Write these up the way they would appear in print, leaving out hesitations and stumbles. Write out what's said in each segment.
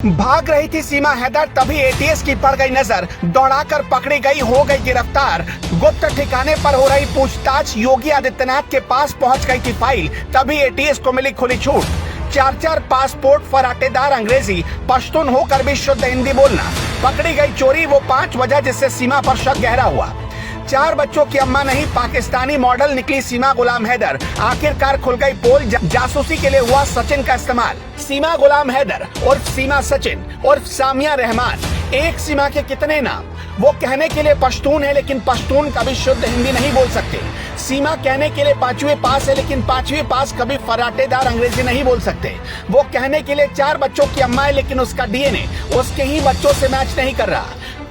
भाग रही थी सीमा हैदर, तभी एटीएस की पड़ गई नजर, दौड़ाकर पकड़ी गई, हो गई गिरफ्तार। गुप्त ठिकाने पर हो रही पूछताछ, योगी आदित्यनाथ के पास पहुंच गई थी फाइल, तभी एटीएस को मिली खुली छूट। 4 पासपोर्ट, फराटेदार अंग्रेजी, पश्तून होकर भी शुद्ध हिंदी बोलना। पकड़ी गई चोरी वो 5 वजह जिससे सीमा पर शक गहरा हुआ। 4 बच्चों की अम्मा नहीं, पाकिस्तानी मॉडल निकली सीमा गुलाम हैदर। आखिरकार खुल गई पोल, जासूसी के लिए हुआ सचिन का इस्तेमाल। सीमा गुलाम हैदर और सीमा सचिन और सामिया रहमान, एक सीमा के कितने नाम। वो कहने के लिए पश्तून है, लेकिन पश्तून कभी शुद्ध हिंदी नहीं बोल सकते। सीमा कहने के लिए 5वीं पास है, लेकिन 5वीं पास कभी फराटेदार अंग्रेजी नहीं बोल सकते। वो कहने के लिए 4 बच्चों की अम्मा है, लेकिन उसका डीएनए उसके ही बच्चों से मैच नहीं कर रहा।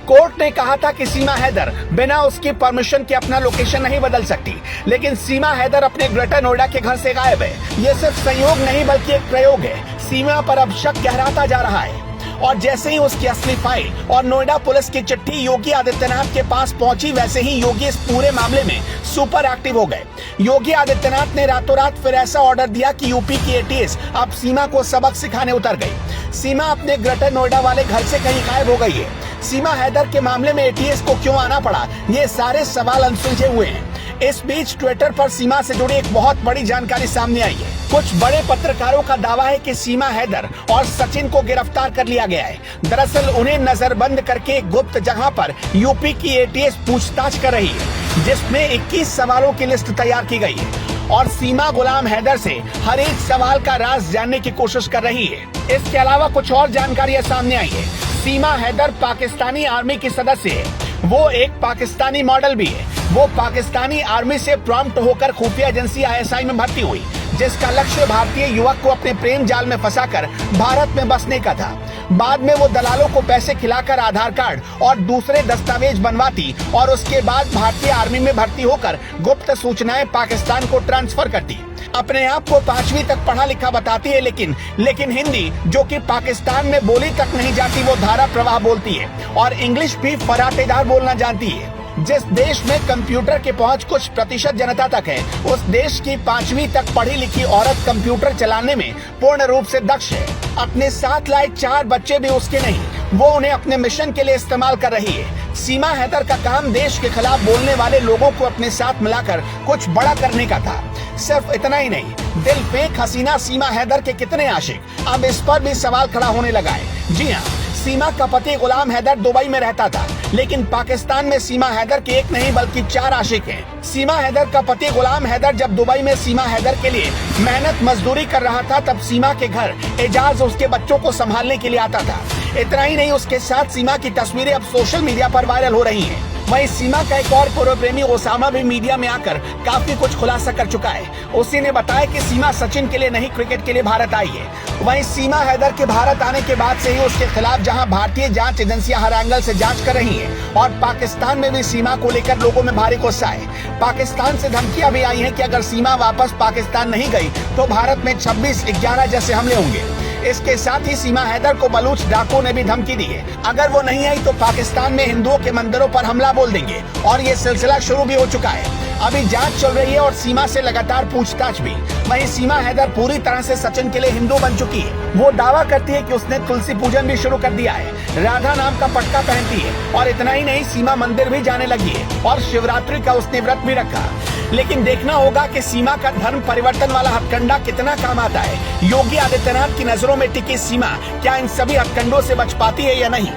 कोर्ट ने कहा था कि सीमा हैदर बिना उसकी परमिशन के अपना लोकेशन नहीं बदल सकती, लेकिन सीमा हैदर अपने ग्रेटर नोएडा के घर से गायब है। ये सिर्फ संयोग नहीं बल्कि एक प्रयोग है। सीमा पर अब शक गहराता जा रहा है, और जैसे ही उसकी असली फाइल और नोएडा पुलिस की चिट्ठी योगी आदित्यनाथ के पास पहुंची, वैसे ही योगी इस पूरे मामले में सुपर एक्टिव हो गए। योगी आदित्यनाथ ने रातों रात फिर ऐसा ऑर्डर दिया कि यूपी की एटीएस अब सीमा को सबक सिखाने उतर गई। सीमा अपने ग्रेटर नोएडा वाले घर से कहीं गायब हो गई है। सीमा हैदर के मामले में एटीएस को क्यों आना पड़ा, ये सारे सवाल अनसुलझे हुए हैं। इस बीच ट्विटर पर सीमा से जुड़ी एक बहुत बड़ी जानकारी सामने आई है। कुछ बड़े पत्रकारों का दावा है कि सीमा हैदर और सचिन को गिरफ्तार कर लिया गया है। दरअसल उन्हें नजरबंद करके एक गुप्त जगह पर यूपी की एटीएस पूछताछ कर रही है, जिसमें 21 सवालों की लिस्ट तैयार की गई है, और सीमा गुलाम हैदर से हर एक सवाल का राज जानने की कोशिश कर रही है। इसके अलावा कुछ और जानकारियां सामने आई है। सीमा हैदर पाकिस्तानी आर्मी की सदस्य है। वो एक पाकिस्तानी मॉडल भी है। वो पाकिस्तानी आर्मी से प्रॉम्प्ट होकर खुफिया एजेंसी ISI में भर्ती हुई, जिसका लक्ष्य भारतीय युवक को अपने प्रेम जाल में फंसाकर भारत में बसने का था। बाद में वो दलालों को पैसे खिलाकर आधार कार्ड और दूसरे दस्तावेज बनवाती, और उसके बाद भारतीय आर्मी में भर्ती होकर गुप्त सूचनाएं पाकिस्तान को ट्रांसफर करती। अपने आप को 5वीं तक पढ़ा लिखा बताती है, लेकिन हिंदी, जो कि पाकिस्तान में बोली तक नहीं जाती, वो धारा प्रवाह बोलती है, और इंग्लिश भी फराटेदार बोलना जानती है। जिस देश में कंप्यूटर की पहुंच कुछ प्रतिशत जनता तक है, उस देश की 5वीं तक पढ़ी लिखी औरत कंप्यूटर चलाने में पूर्ण रूप से दक्ष है। अपने साथ लाए 4 बच्चे भी उसके नहीं, वो उन्हें अपने मिशन के लिए इस्तेमाल कर रही है। सीमा हैदर का काम देश के खिलाफ बोलने वाले लोगों को अपने साथ मिलाकर कुछ बड़ा करने का था। सिर्फ इतना ही नहीं, दिल फेंक हसीना सीमा हैदर के कितने आशिक, अब इस पर भी सवाल खड़ा होने लगा है। जी हाँ, सीमा का पति गुलाम हैदर दुबई में रहता था, लेकिन पाकिस्तान में सीमा हैदर के एक नहीं बल्कि 4 आशिक हैं। सीमा हैदर का पति गुलाम हैदर जब दुबई में सीमा हैदर के लिए मेहनत मजदूरी कर रहा था, तब सीमा के घर एजाज उसके बच्चों को संभालने के लिए आता था। इतना ही नहीं, उसके साथ सीमा की तस्वीरें अब सोशल मीडिया पर वायरल हो रही हैं। वहीं सीमा का एक और पूर्व प्रेमी ओसामा भी मीडिया में आकर काफी कुछ खुलासा कर चुका है। उसी ने बताया कि सीमा सचिन के लिए नहीं, क्रिकेट के लिए भारत आई है। वहीं सीमा हैदर के भारत आने के बाद से ही उसके खिलाफ जहां भारतीय जांच एजेंसियां हर एंगल से जांच कर रही हैं, और पाकिस्तान में भी सीमा को लेकर लोगों में भारी गुस्सा है। पाकिस्तान से धमकियां भी आई हैं कि अगर सीमा वापस पाकिस्तान नहीं गई तो भारत में 26/11 जैसे हमले होंगे। इसके साथ ही सीमा हैदर को बलूच डाकुओं ने भी धमकी दी है, अगर वो नहीं आई तो पाकिस्तान में हिंदुओं के मंदिरों पर हमला बोल देंगे, और ये सिलसिला शुरू भी हो चुका है। अभी जांच चल रही है और सीमा से लगातार पूछताछ भी। वहीं सीमा हैदर पूरी तरह से सचिन के लिए हिंदू बन चुकी है। वो दावा करती है कि उसने तुलसी पूजन भी शुरू कर दिया है, राधा नाम का पटका पहनती है, और इतना ही नहीं, सीमा मंदिर भी जाने लगी है, और शिवरात्रि का उसने व्रत भी रखा। लेकिन देखना होगा कि सीमा का धर्म परिवर्तन वाला हथकंडा कितना काम आता है। योगी आदित्यनाथ की नजरों में टिकी सीमा क्या इन सभी हथकंडों से बच पाती है या नहीं।